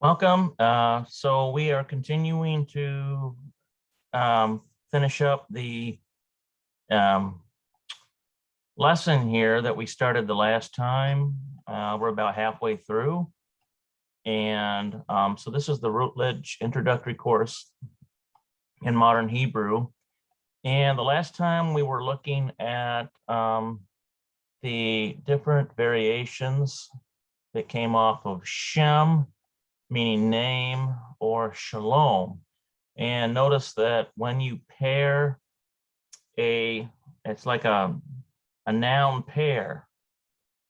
Welcome. So we are continuing to finish up the lesson here that we started the last time. We're about halfway through. And so this is the RoutLedge introductory course in modern Hebrew. And the last time we were looking at the different variations that came off of Shem, meaning name, or Shalom. And notice that when you pair it's like a noun pair.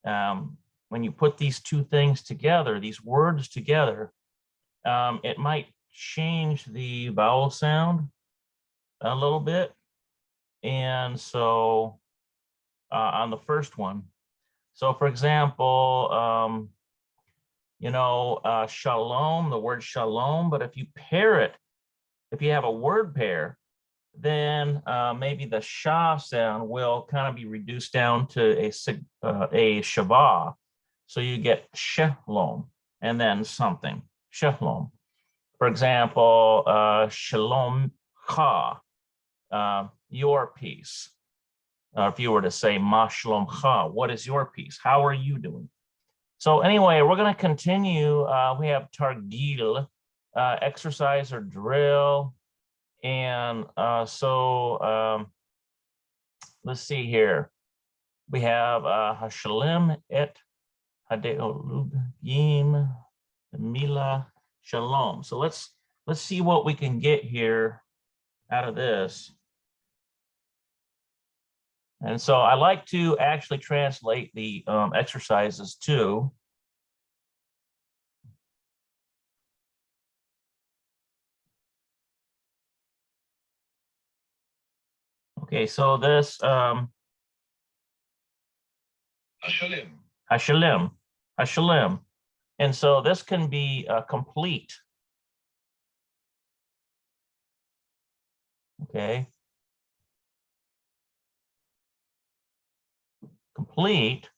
When you put these two things together, these words together, it might change the vowel sound a little bit. And so on the first one, so for example, shalom, the word shalom, but if you pair it, if you have a word pair, then maybe the sha sound will kind of be reduced down to a shava. So you get shalom and then something, shalom. For example, shalom cha, your peace. If you were to say ma shalom cha, what is your peace? How are you doing? So anyway, we're going to continue. We have targil, exercise or drill. And let's see here. We have Hashalem et Hadeolugim Mila Shalom. So let's see what we can get here out of this. And so I like to actually translate the exercises too. Okay, so this Hashalem. And so this can be complete. Okay. Complete,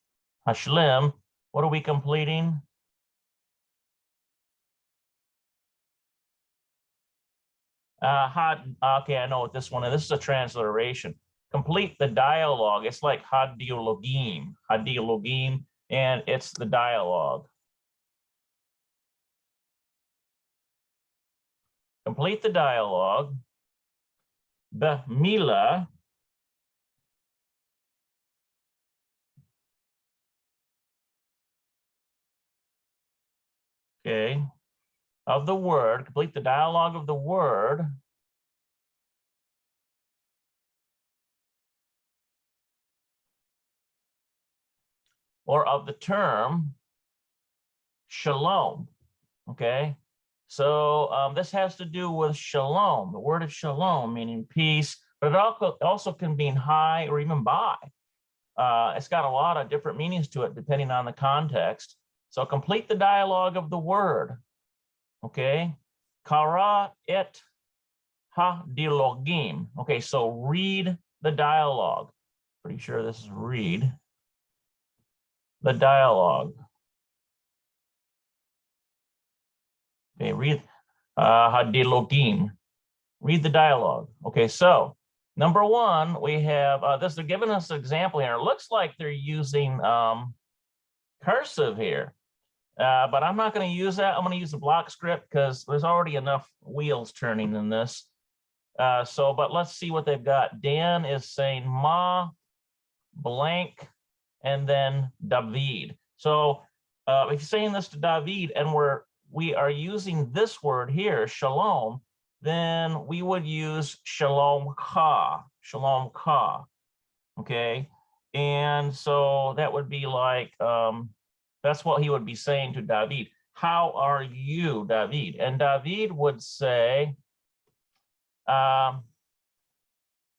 Hashlem. What are we completing? Okay, I know what this one is. This is a transliteration. Complete the dialogue. It's like hadiologim, and it's the dialogue. Complete the dialogue. B'mila. Okay, of the word. Complete the dialogue of the word. Or of the term shalom. Okay, so this has to do with shalom, the word of shalom, meaning peace, but it also can mean hi or even bye. It's got a lot of different meanings to it depending on the context. So complete the dialogue of the word. Okay, kara et ha-dilogim. Okay, so read the dialogue. Pretty sure this is read the dialogue. Okay, read ha-dilogim. Read the dialogue. Okay, so number one, we have this. They're giving us an example here. It looks like they're using cursive here, but I'm not going to use that. I'm going to use the block script because there's already enough wheels turning in this. But let's see what they've got. Dan is saying ma blank and then David. So if you're saying this to David and we are using this word here, shalom, then we would use shalom ka, okay? And so that would be like, that's what he would be saying to David. How are you, David? And David would say,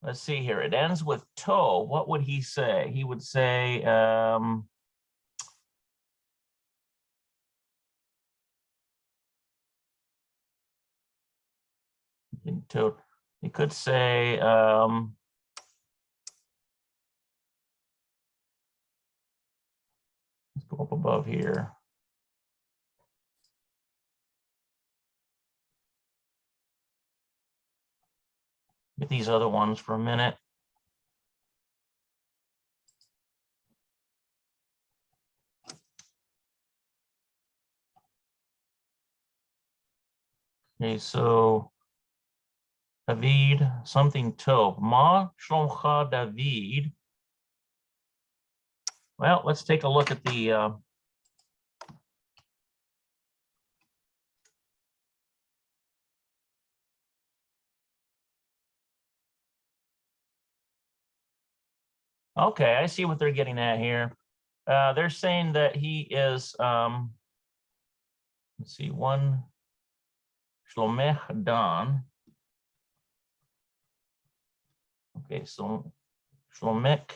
let's see here, it ends with to. What would he say? He would say, he could say, let's go up above here. Get these other ones for a minute. Okay, so David, something tov. Ma shlomcha David. Well, let's take a look at the okay, I see what they're getting at here. They're saying that he is, let's see, one Shlomech Dan. Okay, so Shlomech,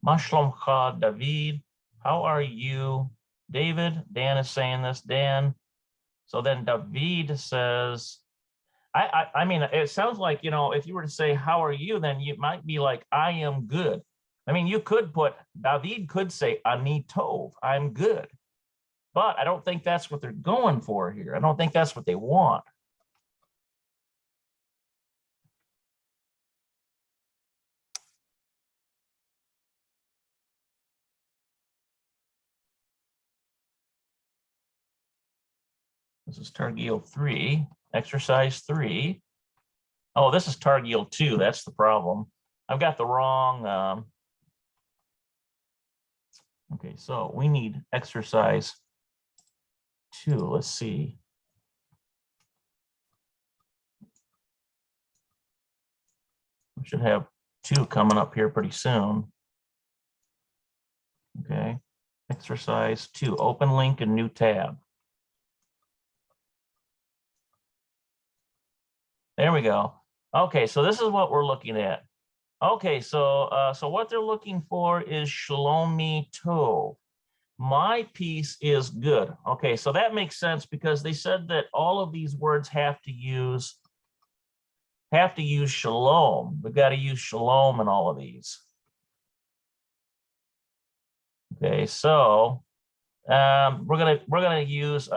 Ma shlomcha David. How are you, David? Dan is saying this, Dan. So then David says, I mean, it sounds like, you know, if you were to say, how are you, then you might be like, I am good. I mean, you could put, David could say, Ani tov, I'm good. But I don't think that's what they're going for here. I don't think that's what they want. This is Targil 3, exercise 3. Oh, this is Targil 2. That's the problem. I've got the wrong. Okay, so we need exercise 2. Let's see. We should have 2 coming up here pretty soon. Okay, exercise 2. Open link and new tab. There we go. Okay, so this is what we're looking at. Okay, so what they're looking for is Shlomi Tov. My peace is good. Okay, so that makes sense because they said that all of these words have to use shalom. We've got to use shalom in all of these. Okay, so we're gonna use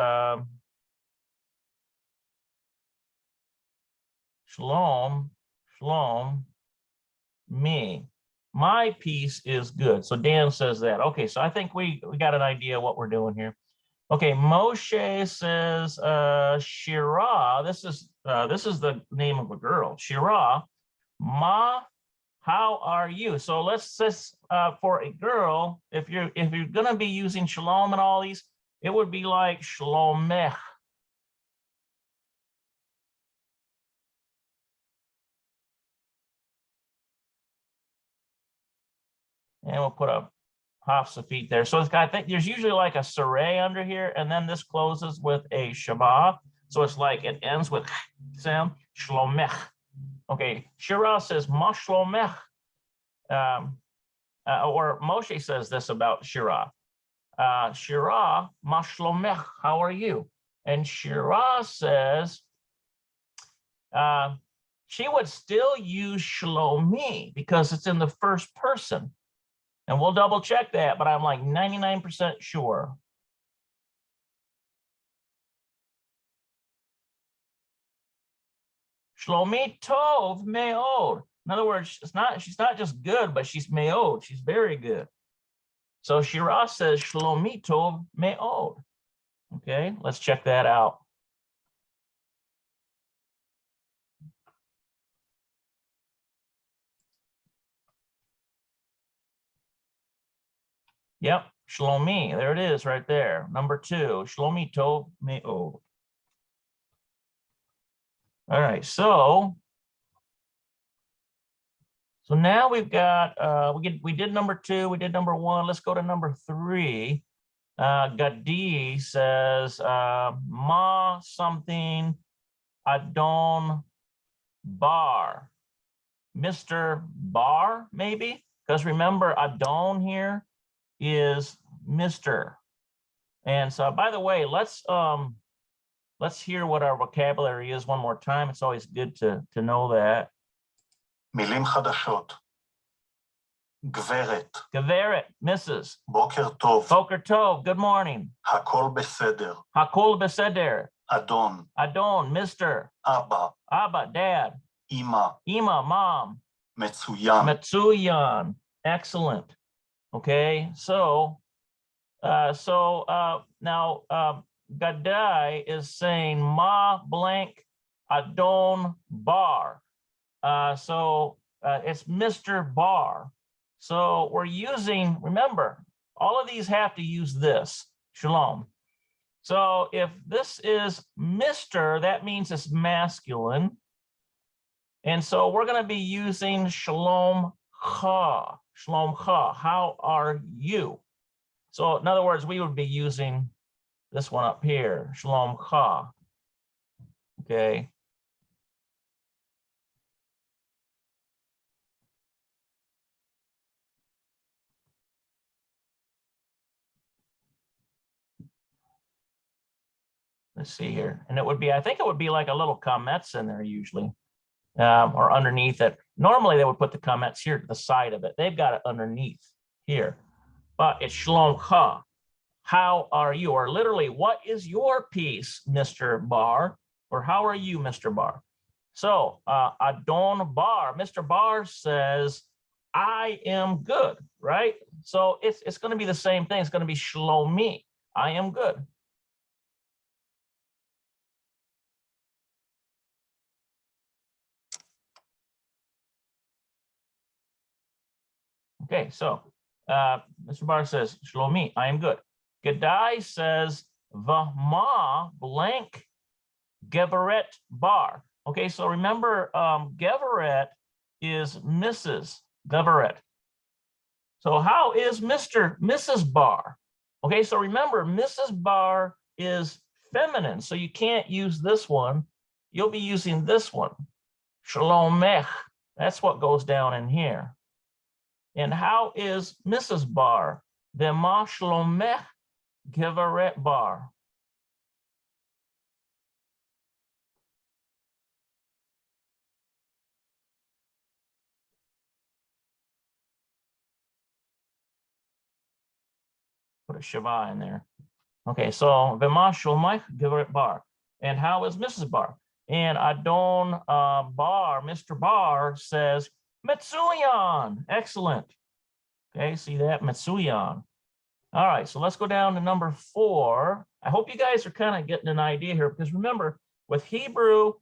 shalom, me. My peace is good. So Dan says that. Okay, so I think we got an idea what we're doing here. Okay, Moshe says Shira. This is the name of a girl. Shira, Ma, how are you? So let's just for a girl, if you're gonna be using shalom and all these, it would be like shlomech. And we'll put a Hafsafit there. So it's got, I think there's usually like a saray under here, and then this closes with a shabbat. So it's like it ends with sound, shlomech. Okay, Shira says, ma shlomech. Or Moshe says this about Shira. Shira, ma shlomech, how are you? And Shira says, she would still use shlomi because it's in the first person. And we'll double check that, but I'm like 99% sure. Shlomi tov me'od. In other words, she's not just good, but she's me'od. She's very good. So Shira says Shlomi tov me'od. Okay, let's check that out. Yep, Shlomi, there it is right there. Number 2, Shlomi tov me'od. All right, so now we've got, we did number 2, we did number 1. Let's go to number 3. Gadi says, ma something, Adon Bar. Mr. Bar, maybe? Because remember, Adon here is Mr. And so, by the way, let's hear what our vocabulary is one more time. It's always good to know that. מילים חדשות. גברת. גברת, Mrs. בוקר טוב. Boker tov, good morning. הכל בסדר. Hakol beseder. אדון. Adon, Mr. אבא. Abba, Dad. אמא, Ima, mom. מצוין, Metsuyan. Excellent. Okay, so now Gadai is saying ma blank adon bar. It's Mr. Bar. So we're using, remember, all of these have to use this, shalom. So if this is Mr., that means it's masculine. And so we're going to be using shalom cha, shalom cha, how are you? So in other words, we would be using this one up here, shalom cha, okay? Let's see here. And it would be, I think it would be like a little comments in there usually, or underneath it. Normally they would put the comments here to the side of it. They've got it underneath here, but it's shalom cha. How are you? Or literally, what is your piece, Mr. Bar? Or how are you, Mr. Bar? So Adon Bar, Mr. Bar says, I am good, right? So it's going to be the same thing. It's going to be shlomi. I am good. Okay, so Mr. Bar says, shlomi, I am good. Gadai says, v'ma blank Geveret Bar. Okay, so remember, Geveret is Mrs. Geveret. So how is Mrs. Bar? Okay, so remember, Mrs. Bar is feminine, so you can't use this one. You'll be using this one, Shalomech. That's what goes down in here. And how is Mrs. Bar? V'ma Shalomech Geveret Bar. Put a Shiva in there. Okay, so V'ma Shalomech Geveret Bar. And how is Mrs. Bar? And Adon Bar, Mr. Bar says, Metsuyan. Excellent. Okay, see that? Metsuyan. All right, so let's go down to number 4. I hope you guys are kind of getting an idea here, because remember, with Hebrew,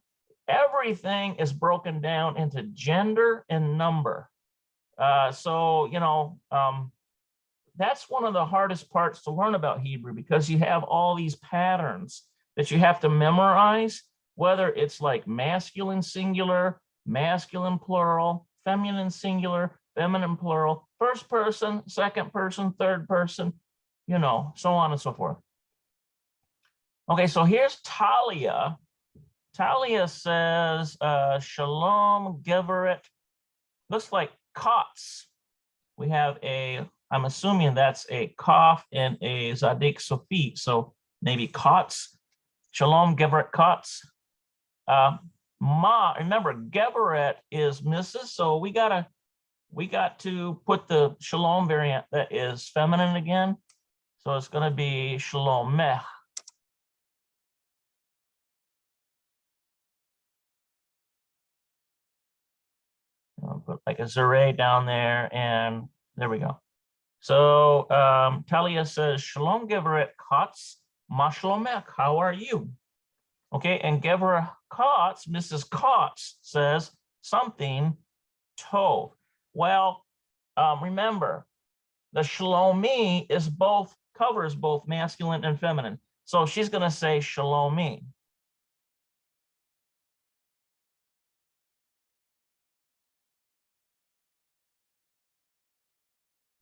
everything is broken down into gender and number. That's one of the hardest parts to learn about Hebrew, because you have all these patterns that you have to memorize, whether it's like masculine singular, masculine plural, feminine singular, feminine plural, first person, second person, third person, so on and so forth. Okay, so here's Talia. Talia says, Shalom Geveret. Looks like Kotz. We have I'm assuming that's a Kaf and a Zadik Sophie. So maybe Kotz. Shalom Geveret Kotz. Remember, Geveret is Mrs. So we got to put the Shalom variant that is feminine again. So it's going to be Shalomech. I'll put like a Zere down there, and there we go. So Talia says, Shalom Geveret Kotz, Ma Shalomech, how are you? Okay, and Geveret Kotz, Mrs. Kotz says something tov. Well, remember, the Shalomi covers both masculine and feminine. So she's going to say Shalomi.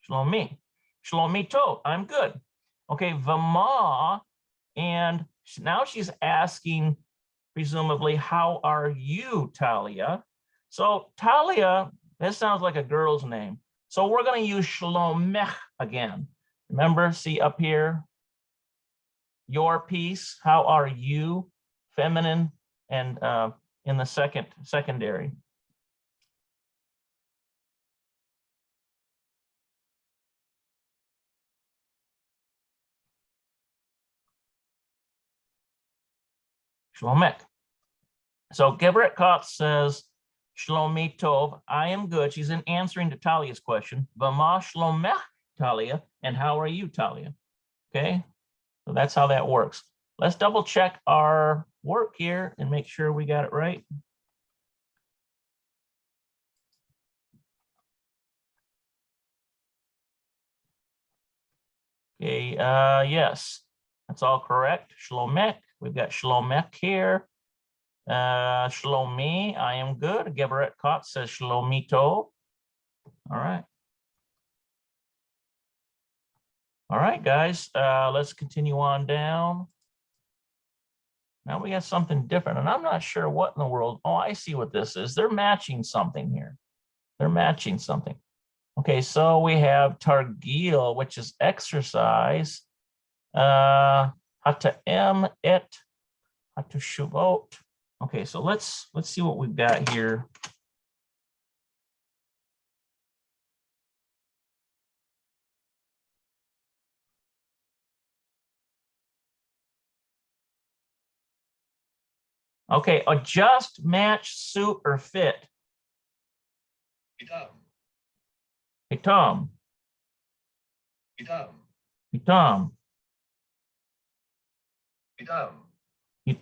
Shlomi. Shlomi tov, I'm good. Okay, Vama, and now she's asking, presumably, how are you, Talia? So Talia, this sounds like a girl's name. So we're going to use Shlomech again. Remember, see up here, your piece, how are you, feminine, and in the secondary. Shlomek. So Geveret Kotz says, Shlomi Tov, I am good. She's in answering to Talia's question. Vama Shlomech, Talia, and how are you, Talia? Okay, so that's how that works. Let's double check our work here and make sure we got it right. Okay, yes, that's all correct. Shlomek, we've got Shlomek here. Shlomi, I am good. Geveret Kot says Shlomi Tov. All right. All right, guys, let's continue on down. Now we got something different, and I'm not sure what in the world. Oh, I see what this is. They're matching something here. They're matching something. Okay, so we have Targil, which is exercise. Hata'em et Hatashuvot. Okay, so let's see what we've got here. Okay, adjust, match, suit, or fit. Hey, Tom. Hey, Tom.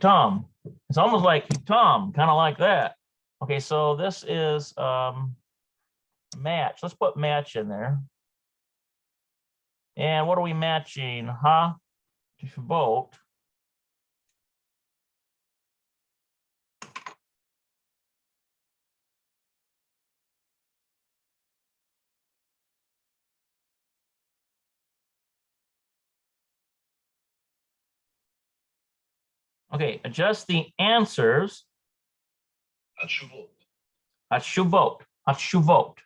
Tom. It's almost like Tom, kind of like that. Okay, so this is match. Let's put match in there. And what are we matching? Ha, Shabot. Okay, adjust the answers. Hatshuvot. Hatshuvot. Hatshuvot.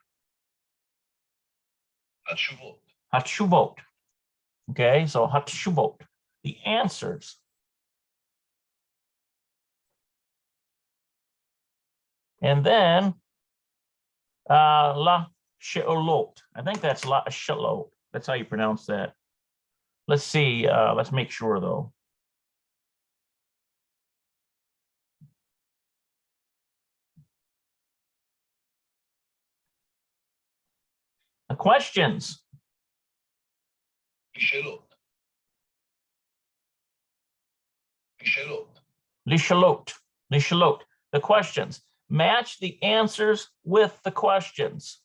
Hatshuvot. Okay, so Hatshuvot. The answers. And then La She'olot. I think that's La She'olot. That's how you pronounce that. Let's see. Let's make sure though. The questions. Lishalot. Lishalot. The questions. Match the answers with the questions.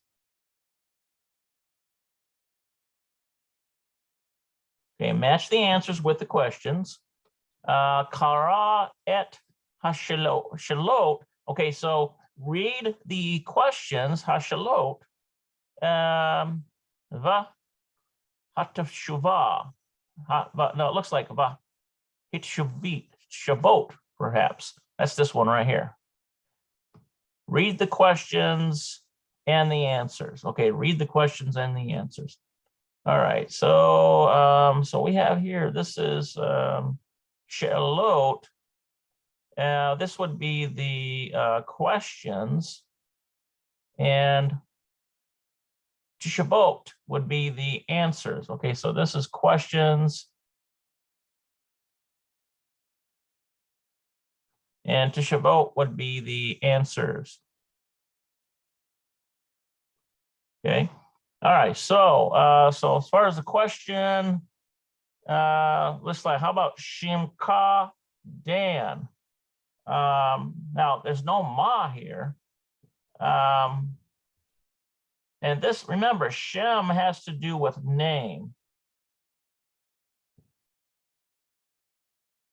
Okay, match the answers with the questions. Kara et hashalot. Okay, so read the questions. Hashalot. Va hatashuvah. No, it looks like va hitshuvit shavot, perhaps. That's this one right here. Read the questions and the answers. Okay, read the questions and the answers. All right, so so we have here, this is Shalot. This would be the questions, and Shabot would be the answers. Okay, so this is questions, and Shabot would be the answers. Okay. All right, so so as far as the question, let's like, how about Shimka Dan? Now there's no Ma here. And this, remember, Shem has to do with name.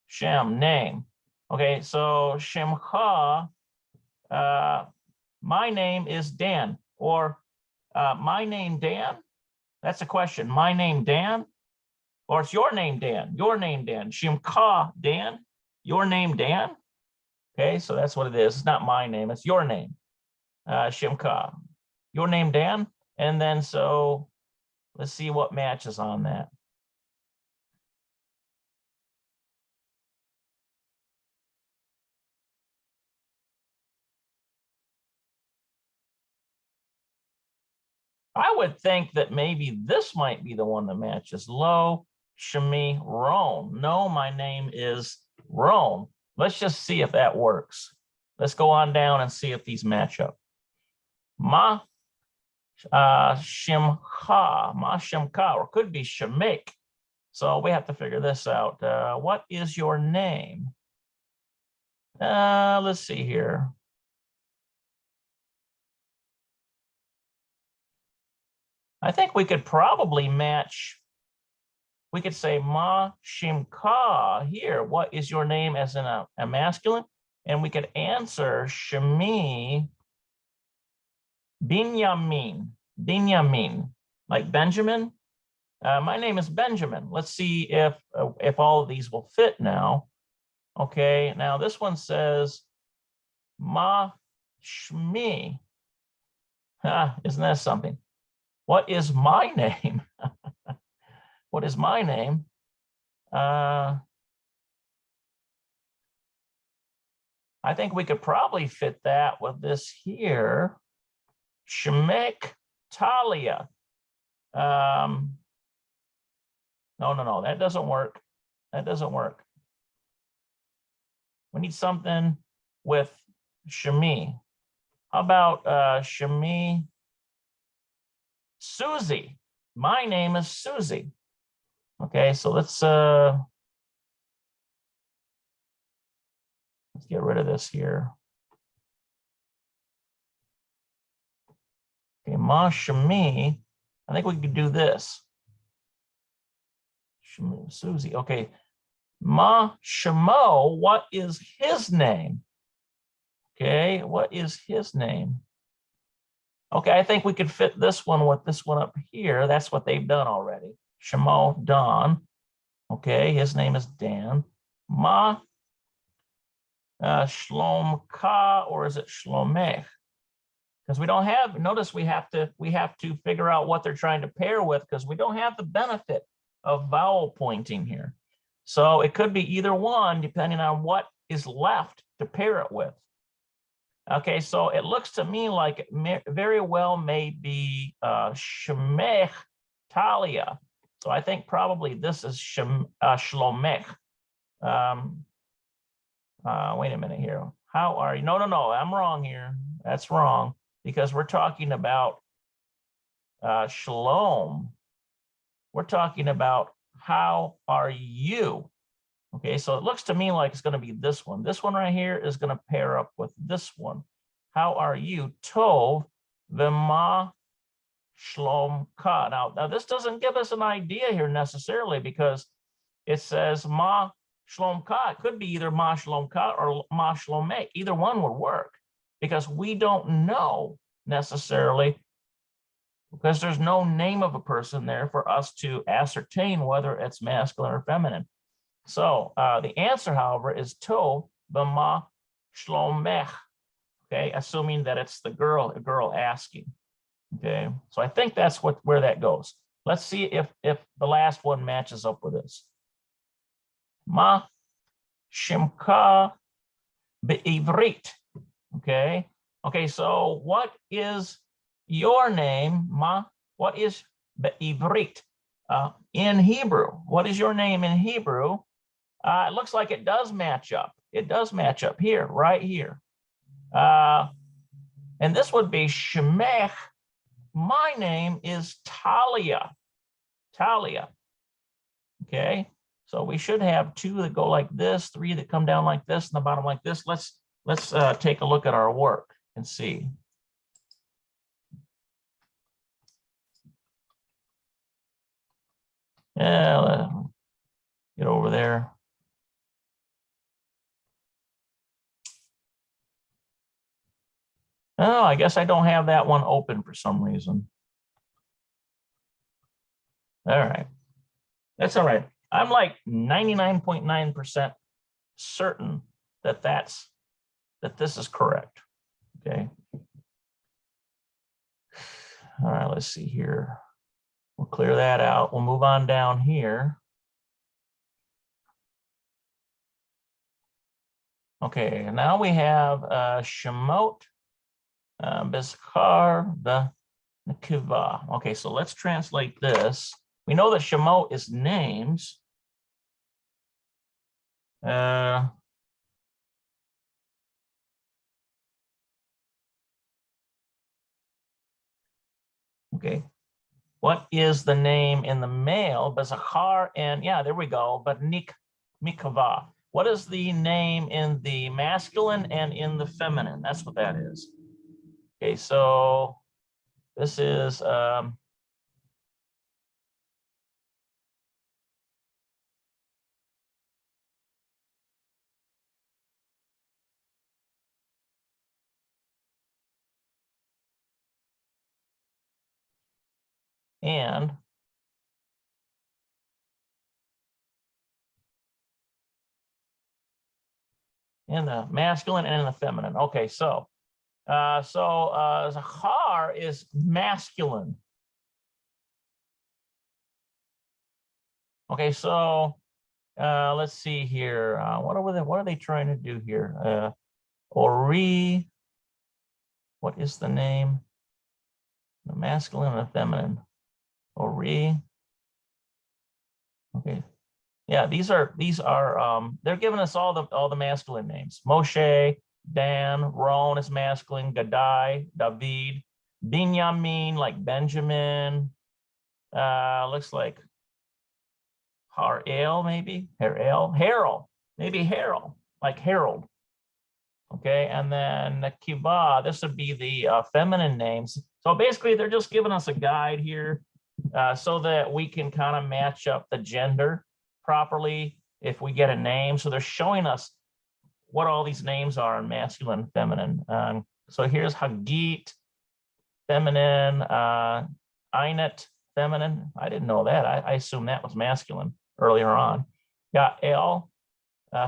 Shem, name. Okay, so Shimcha, my name is Dan, or my name Dan? That's a question. My name Dan? Or it's your name Dan, your name Dan. Shimcha Dan, your name Dan? Okay, so that's what it is. It's not my name, it's your name. Shimcha. Your name Dan? And then so let's see what matches on that. I would think that maybe this might be the one that matches. Lo, Shemi, Ron. No, my name is Ron. Let's just see if that works. Let's go on down and see if these match up. Ma Shimcha, Ma Shimcha, or could be Shemek. So we have to figure this out. What is your name? Let's see here. I think we could probably match. We could say Ma Shimcha here. What is your name as in a masculine? And we could answer Shemi Binyamin. Binyamin, like Benjamin. My name is Benjamin. Let's see if all of these will fit now. Okay, now this one says Ma Shmi. Isn't that something? What is my name? What is my name? I think we could probably fit that with this here. Shemek Talia. No, that doesn't work. That doesn't work. We need something with Shemi. How about Shemi Susie? My name is Susie. Okay, so let's get rid of this here. Okay, Ma Shemi. I think we could do this. Shemi, Susie. Okay, Ma Shemo. What is his name? Okay, what is his name? Okay, I think we could fit this one with this one up here. That's what they've done already. Shemo Don. Okay, his name is Dan. Ma Shlomka, or is it Shlomech? Because we don't have, notice we have to figure out what they're trying to pair with, because we don't have the benefit of vowel pointing here. So it could be either one depending on what is left to pair it with. Okay, so it looks to me like it very well may be Shemech Talia. So I think probably this is Shlomech. Wait a minute here. How are you? No, I'm wrong here. That's wrong, because we're talking about Shalom. We're talking about how are you? Okay, so it looks to me like it's going to be this one. This one right here is going to pair up with this one. How are you? Tov v'ma shlom ka. Now this doesn't give us an idea here necessarily, because it says ma shlom ka. It could be either ma shlom ka or ma shlomeh. Either one would work, because we don't know necessarily, because there's no name of a person there for us to ascertain whether it's masculine or feminine. So the answer, however, is Tov b'ma shlomech. Okay, assuming that it's a girl asking. Okay, so I think that's where that goes. Let's see if the last one matches up with this. Ma shimka be'ivrit. Okay, so what is your name, Ma? What is be'ivrit in Hebrew? What is your name in Hebrew? It looks like it does match up. It does match up here, right here. And this would be Shemech. My name is Talia. Talia. Okay, so we should have two that go like this, three that come down like this, and the bottom like this. Let's take a look at our work and see. Yeah, get over there. Oh, I guess I don't have that one open for some reason. All right. That's all right. I'm like 99.9% certain that this is correct. Okay. All right, let's see here. We'll clear that out. We'll move on down here. Okay, now we have Shemot, Bizkar, the Nekiva. Okay, so let's translate this. We know that Shemot is names. Okay. What is the name in the male? Bezachar and yeah, there we go. But mikava. What is the name in the masculine and in the feminine? That's what that is. Okay, so this is and in the masculine and in the feminine. Okay, so Zachar is masculine. Okay, so let's see here. What are they trying to do here? Ori. What is the name? The masculine and the feminine. Ori. Okay. Yeah, these are they're giving us all the masculine names. Moshe, Dan, Ron is masculine, Gadai, David, Binyamin, like Benjamin. Looks like Harel, maybe Harold, maybe Harold, like Harold. Okay, and then Kiva, this would be the feminine names. So basically, they're just giving us a guide here so that we can kind of match up the gender properly if we get a name. So they're showing us what all these names are in masculine and feminine. So here's Hagit, feminine, Einet, feminine. I didn't know that. I assumed that was masculine earlier on. Yael,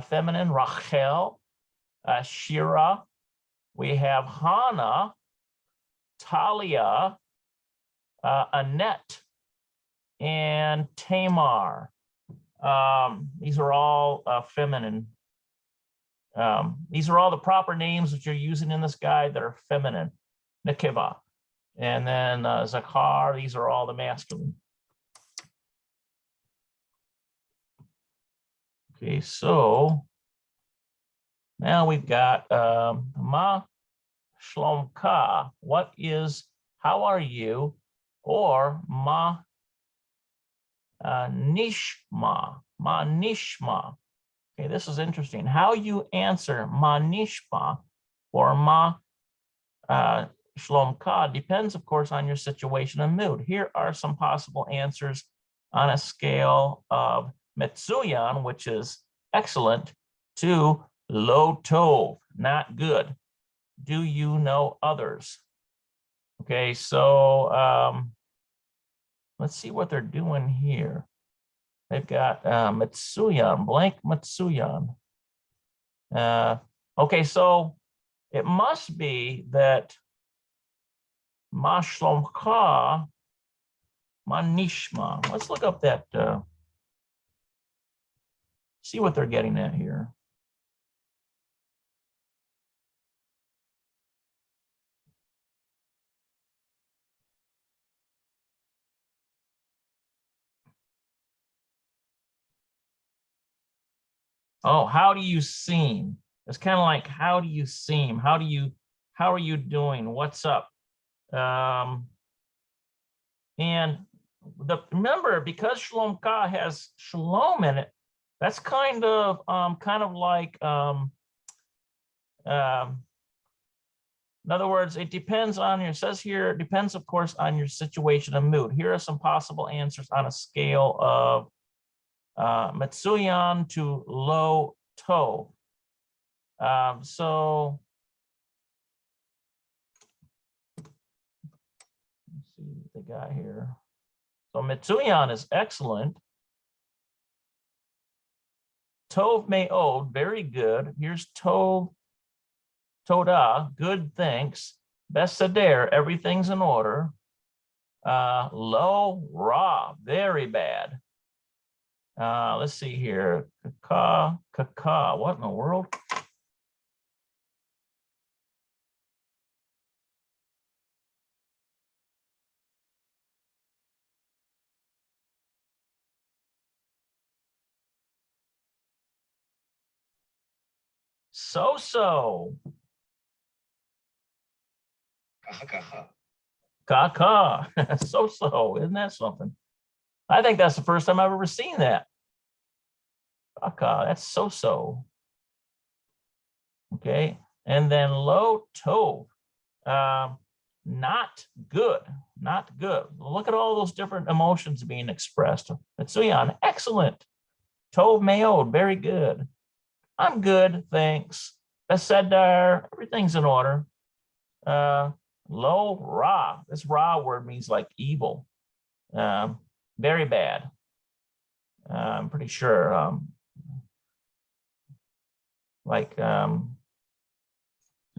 feminine, Rachel, Shira. We have Hannah, Talia, Annette, and Tamar. These are all feminine. These are all the proper names that you're using in this guide that are feminine. Nekeva. And then Zachar, these are all the masculine. Okay, so now we've got Ma Shlomka. What is, how are you? Or Ma Nishma. Ma Nishma. Okay, this is interesting. How you answer Ma Nishma or Ma Shlomka depends, of course, on your situation and mood. Here are some possible answers on a scale of Metsuyan, which is excellent, to Lo Tov, not good. Do you know others? Okay, so let's see what they're doing here. They've got Metsuyan, blank Metsuyan. Okay, so it must be that Ma Shlomcha, Ma Nishma. Let's look up that, see what they're getting at here. Oh, how do you seem? It's kind of like, how do you seem? How are you doing? What's up? And remember, because Shlomka has shalom in it, that's kind of like, in other words, it depends on your, it says here, it depends, of course, on your situation and mood. Here are some possible answers on a scale of Metsuyan to Lo Tov. So let's see what they got here. So Metsuyan is excellent. Tov Me'od, very good. Here's Tov, Toda, good, thanks. Besader, everything's in order. Lo Ra, very bad. Let's see here. Kaka, what in the world? So. Ka-ka. So-so. Isn't that something? I think that's the first time I've ever seen that. Ka-ka. That's so-so. Okay. And then lo tov. Not good. Not good. Look at all those different emotions being expressed. Mitsuyan, excellent. Tov meod, very good. I'm good, thanks. Besedar, everything's in order. Lo ra. This ra word means like evil. Very bad. I'm pretty sure.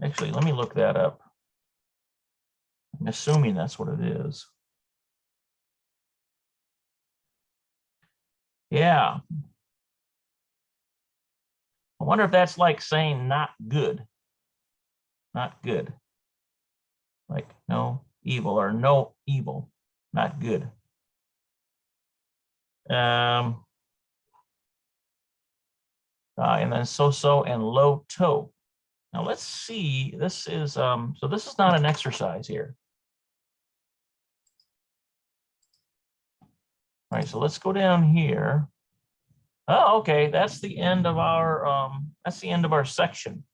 Actually, let me look that up. I'm assuming that's what it is. Yeah. I wonder if that's like saying not good. Not good. Like no evil or no evil. Not good. And then so-so and low toe. Now let's see. This is so this is not an exercise here. All right, so let's go down here. Oh, okay, that's the end of our section.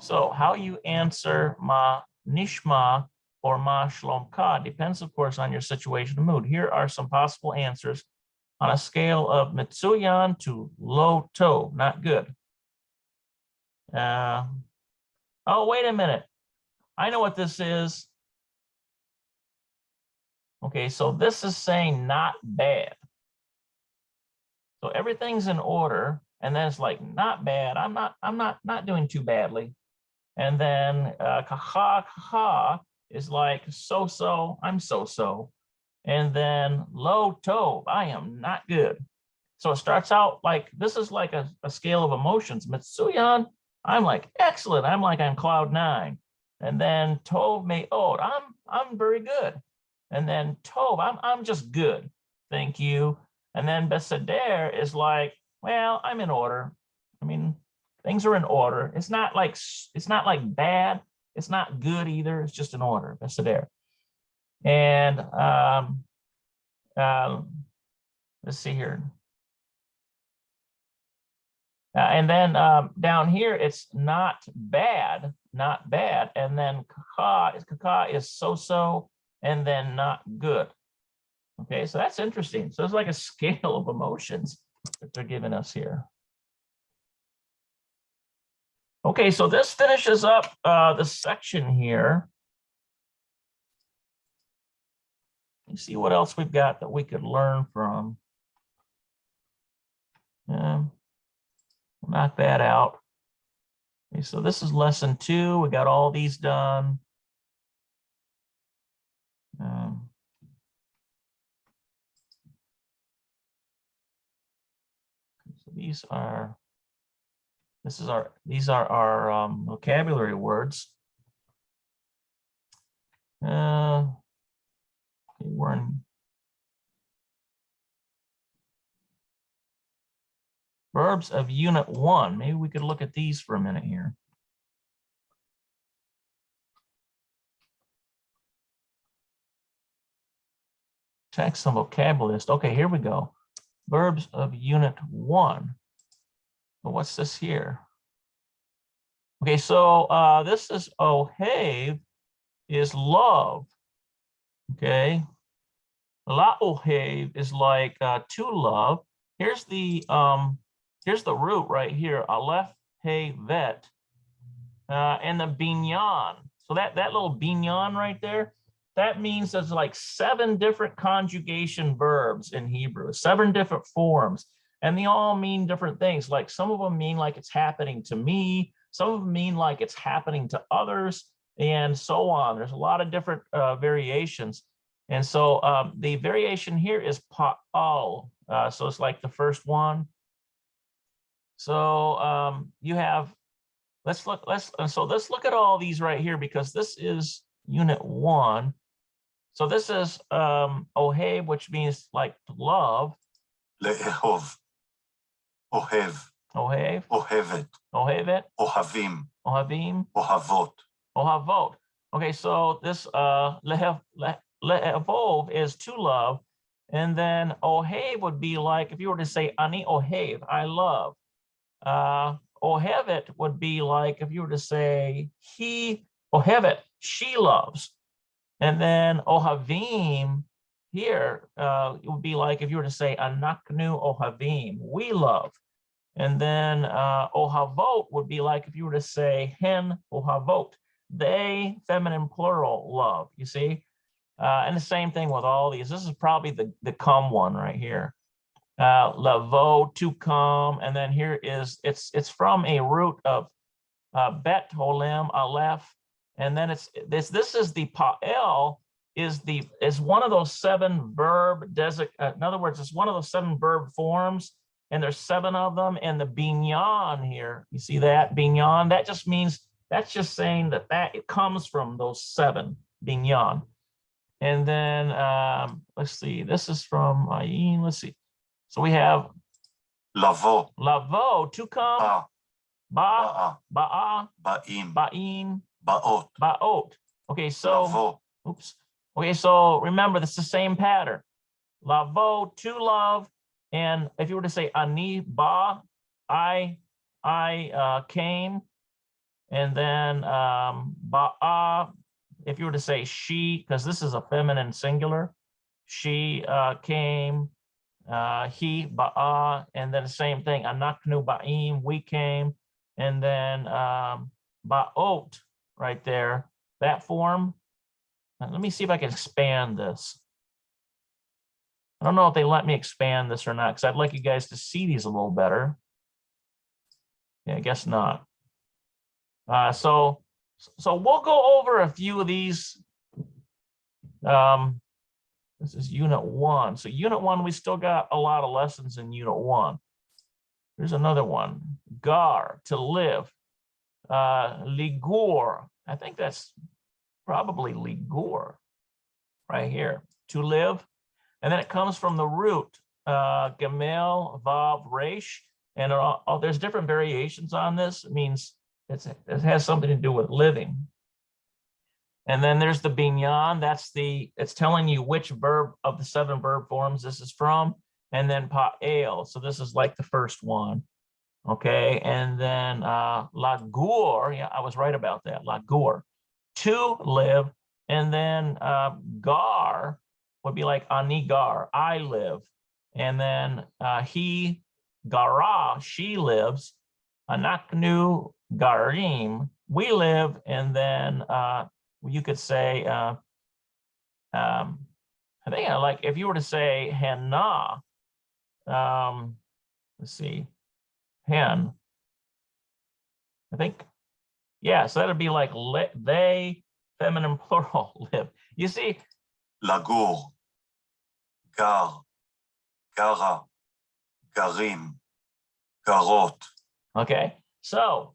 So how you answer ma nishma or ma shlomka depends, of course, on your situation and mood. Here are some possible answers on a scale of mitsuyan to lo tov, not good. Oh, wait a minute. I know what this is. Okay, so this is saying not bad. So everything's in order, and then it's like not bad. I'm not doing too badly. And then kaha is like so-so, I'm so-so. And then lo tov, I am not good. So it starts out like, this is like a scale of emotions. Mitsuyan, I'm like excellent. I'm like on cloud 9. And then tov me'od, I'm very good. And then tov, I'm just good. Thank you. And then beseder is like, well, I'm in order. I mean, things are in order. It's not like bad. It's not good either. It's just in order. Beseder. And let's see here. And then down here, it's not bad, not bad. And then kaka is so-so, and then not good. Okay, so that's interesting. So it's like a scale of emotions that they're giving us here. Okay, so this finishes up the section here. Let's see what else we've got that we could learn from. Knock that out. Okay, so this is lesson 2. We got all these done. So these are our vocabulary words. Okay, we're in verbs of unit 1. Maybe we could look at these for a minute here. Text and vocabulary list. Okay, here we go. Verbs of unit 1. Well, what's this here? Okay, so this is ohev is love. Okay. La ohev is like to love. Here's the root right here, aleph he vet, and the binyan. So that little binyan right there, that means there's like 7 different conjugation verbs in Hebrew, 7 different forms, and they all mean different things. Like some of them mean like it's happening to me, some of them mean like it's happening to others, and so on. There's a lot of different variations. And so the variation here is pa'al. So it's like the first one. So you have, let's look at all these right here, because this is unit 1. So this is ohev, which means like love. לאהוב. אוהב. Ohev. אוהבת. Ohevet. אוהבים. Ohavim. אוהבות. Ohavot. Okay, so this le'evov is to love, and then ohev would be like if you were to say ani ohev, I love. Ohevet would be like if you were to say he ohevet, she loves. And then ohavim here it would be like if you were to say anaknu ohavim, we love. And then ohavot would be like if you were to say hen ohavot, they, feminine plural, love, you see? And the same thing with all these. This is probably the come one right here. Lavo, to come, and then here is, it's from a root of bet, holem, aleph, and then this is the pa'el, is one of those 7 verb in other words, it's one of those 7 verb forms, and there's 7 of them. And the binyan here, you see that binyan, that just means, that's just saying that it comes from those 7 binyan. And then let's see, this is from ayin, let's see. So we have lavo, to come, ba, ba'a, ba'in, ba'ot. Okay, so oops. Okay, so remember, this is the same pattern. Lavo, to love, and if you were to say ani ba, I came, and then ba'a, if you were to say she, because this is a feminine singular, she came, he ba'a, and then the same thing, anaknu ba'im, we came, and then ba'ot right there, that form. Let me see if I can expand this. I don't know if they let me expand this or not, because I'd like you guys to see these a little better. Yeah, I guess not. So we'll go over a few of these. This is unit 1. So unit 1, we still got a lot of lessons in unit 1. Here's another one. Gar, to live. Ligur, I think that's probably ligur right here, to live. And then it comes from the root, gamel, vav, resh. And there's different variations on this. It means it has something to do with living. And then there's the binyan. It's telling you which verb of the 7 verb forms this is from. And then pa'el. So this is like the first one. Okay. And then lagur. Yeah, I was right about that. Lagur, to live. And then gar would be like anigar, I live. And then he, gara, she lives. Anaknu garim, we live. And then you could say, I think like if you were to say henna, let's see, hen, I think, yeah, so that'd be like they, feminine plural, live. You see, lagur, gar, gara, garim, garot. okay, so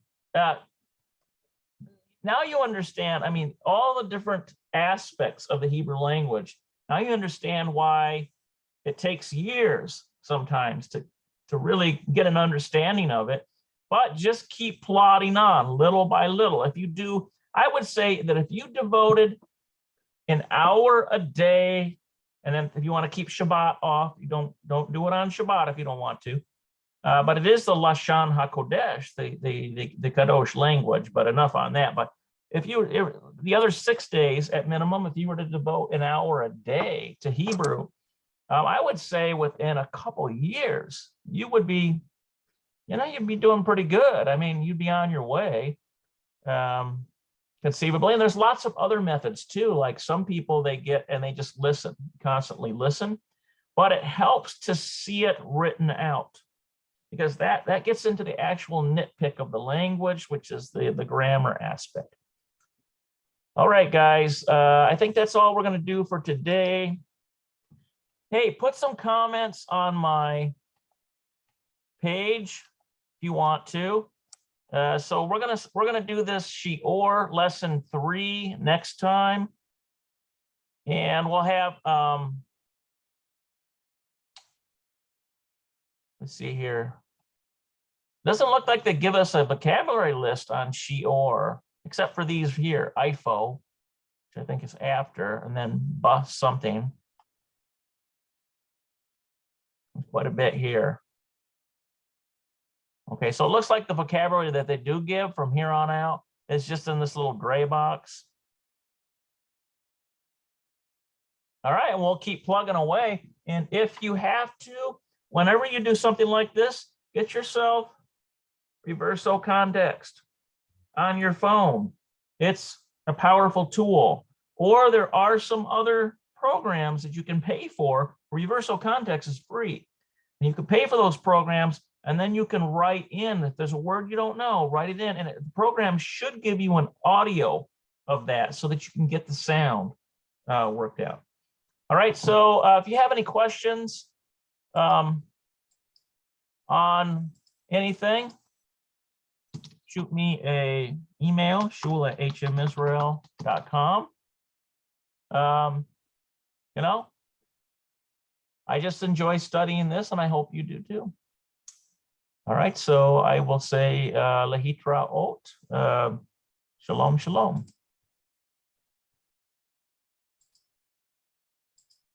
now you understand, I mean, all the different aspects of the Hebrew language. Now you understand why it takes years sometimes to really get an understanding of it, but just keep plodding on little by little. If you do, I would say that if you devoted an hour a day, and then if you want to keep Shabbat off, you don't do it on Shabbat if you don't want to. But it is the Lashon HaKodesh, the Kadosh language, but enough on that. But if the other 6 days at minimum, if you were to devote an hour a day to Hebrew, I would say within a couple years, you would be, you'd be doing pretty good. I mean, you'd be on your way, conceivably. And there's lots of other methods too. Like some people, they just listen, constantly listen, but it helps to see it written out, because that gets into the actual nitpick of the language, which is the grammar aspect. All right, guys, I think that's all we're going to do for today. Hey, put some comments on my page if you want to. So we're gonna do this Shior lesson 3 next time, and we'll have let's see here. Doesn't look like they give us a vocabulary list on Shior, except for these here, IFO. which I think is after, and then bus something. Quite a bit here. Okay, so it looks like the vocabulary that they do give from here on out is just in this little gray box. All right, and we'll keep plugging away. And if you have to, whenever you do something like this, get yourself reverso context on your phone. It's a powerful tool. Or there are some other programs that you can pay for. Reverso context is free. And you can pay for those programs, and then you can write in, if there's a word you don't know, write it in. And the program should give you an audio of that so that you can get the sound worked out. All right, so if you have any questions on anything, shoot me a email, shul@hmisrael.com. You know, I just enjoy studying this, and I hope you do too. All right, so I will say lehitraot, shalom, shalom.